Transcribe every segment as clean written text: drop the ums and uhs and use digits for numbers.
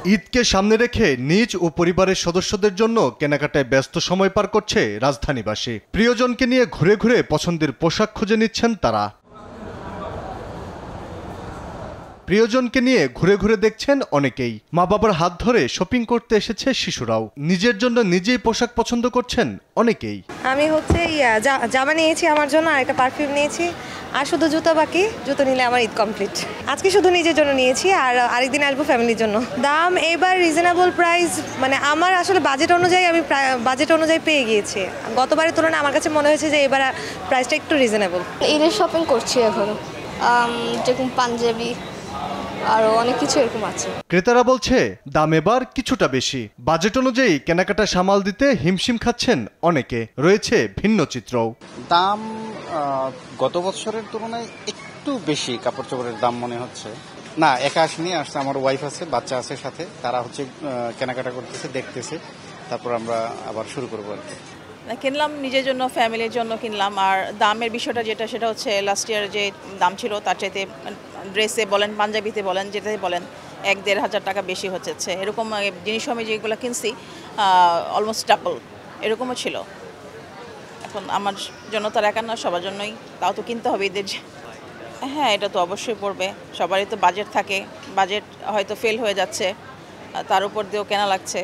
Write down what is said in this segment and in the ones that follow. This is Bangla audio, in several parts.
ঈদকে সামনে রেখে নিজ ও পরিবারের সদস্যদের জন্য কেনাকাটায় ব্যস্ত সময় পার করছে রাজধানীবাসী। প্রিয়জনকে নিয়ে ঘুরে ঘুরে পছন্দের পোশাক খুঁজে নিচ্ছেন তারা। প্রিয়জনকে নিয়ে ঘুরে ঘুরে দেখছেন অনেকেই। মা বাবার হাত ধরে শপিং করতে এসেছে শিশুরাও। নিজের জন্য নিজেই পোশাক পছন্দ করছেন অনেকেই। আমি জামা নিয়েছি আমার জন্য, আর একটা পারফিউম নিয়েছি, আর শুধু জুতো বাকি। জুতো নিলে আমার ঈদ কমপ্লিট। আজকে শুধু নিজের জন্য নিয়েছি, আর আরেকদিন আসবো ফ্যামিলির জন্য। দাম এবার রিজনেবল প্রাইস, মানে আমার আসলে বাজেট অনুযায়ী পেয়ে গিয়েছি। গতবারের তুলনায় আমার কাছে মনে হয়েছে যে এবার প্রাইসটা একটু রিজনেবল। ঈদের শপিং করছি এখন, যেরকম পাঞ্জাবি আরো অনেক কিছু এরকম আছে। ক্রেতারা বলছে দাম এবার কিছুটা বেশি। বাজেট অনুযায়ী কেনাকাটা সামাল দিতে হিমশিম খাচ্ছেন অনেকে। রয়েছে ভিন্ন চিত্রও। দাম গত বছরের তুলনায় একটু বেশি কাপড় চোপড়ের দাম মনে হচ্ছে। না, একা আসেনি, আসছে আমার ওয়াইফ আছে, বাচ্চা আছে সাথে। তারা কেনাকাটা করতেছে, দেখতেছে, তারপর আমরা আবার শুরু করবো আর কি। কিনলাম নিজের জন্য, ফ্যামিলির জন্য কিনলাম। আর দামের বিষয়টা সেটা হচ্ছে লাস্ট ইয়ার যে দাম ছিল তার চাইতে ড্রেসে বলেন, পাঞ্জাবিতে বলেন, যেটাই বলেন 1-1.5 হাজার টাকা বেশি হচ্ছে। এরকম জিনিস আমি যেগুলো কিনছি অলমোস্ট ডাবল এরকমও ছিল। এখন আমার জন্য তার একা না, সবার জন্যই, তাও তো কিনতে হবে ঈদের। হ্যাঁ, এটা তো অবশ্যই পড়বে। সবারই তো বাজেট থাকে, বাজেট হয়তো ফেল হয়ে যাচ্ছে, তার উপর দিয়েও কেনা লাগছে।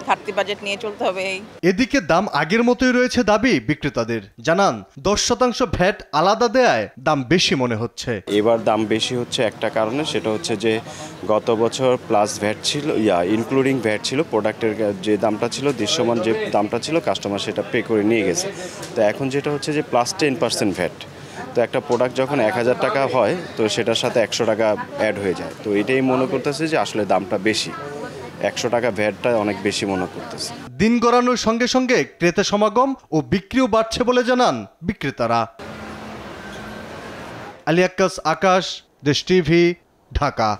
ঘাটতি বাজেট নিয়ে চলতে হবে। এদিকে দাম আগের মতোই রয়েছে দাবি বিক্রেতাদের। জানান 10% ভ্যাট আলাদা দেয়ায় দাম বেশি মনে হচ্ছে। এবার দাম বেশি হচ্ছে একটা কারণে, সেটা হচ্ছে যে গত বছর প্লাস ভ্যাট ছিল, ইনক্লুডিং ভ্যাট ছিল। প্রোডাক্টের যে দামটা ছিল, দৃশ্যমান যে দামটা ছিল, কাস্টমার সেটা পে করে নিয়ে গেছে। তো এখন যেটা হচ্ছে যে প্লাস 10% ভ্যাট। তো একটা প্রোডাক্ট যখন 1000 টাকা হয়, তো সেটার সাথে 100 টাকা অ্যাড হয়ে যায়। তো এটাই মনে করতেছে যে আসলে দামটা বেশি, 100 টাকা ভ্যাটটা অনেক বেশি মনে করতেছে। দিন গড়ানোর সঙ্গে সঙ্গে ক্রেতা সমাগম ও বিক্রিও বাড়ছে বলে জানান বিক্রেতারা। আলী আক্কাস, আকাশ, দেশ টিভি, ঢাকা।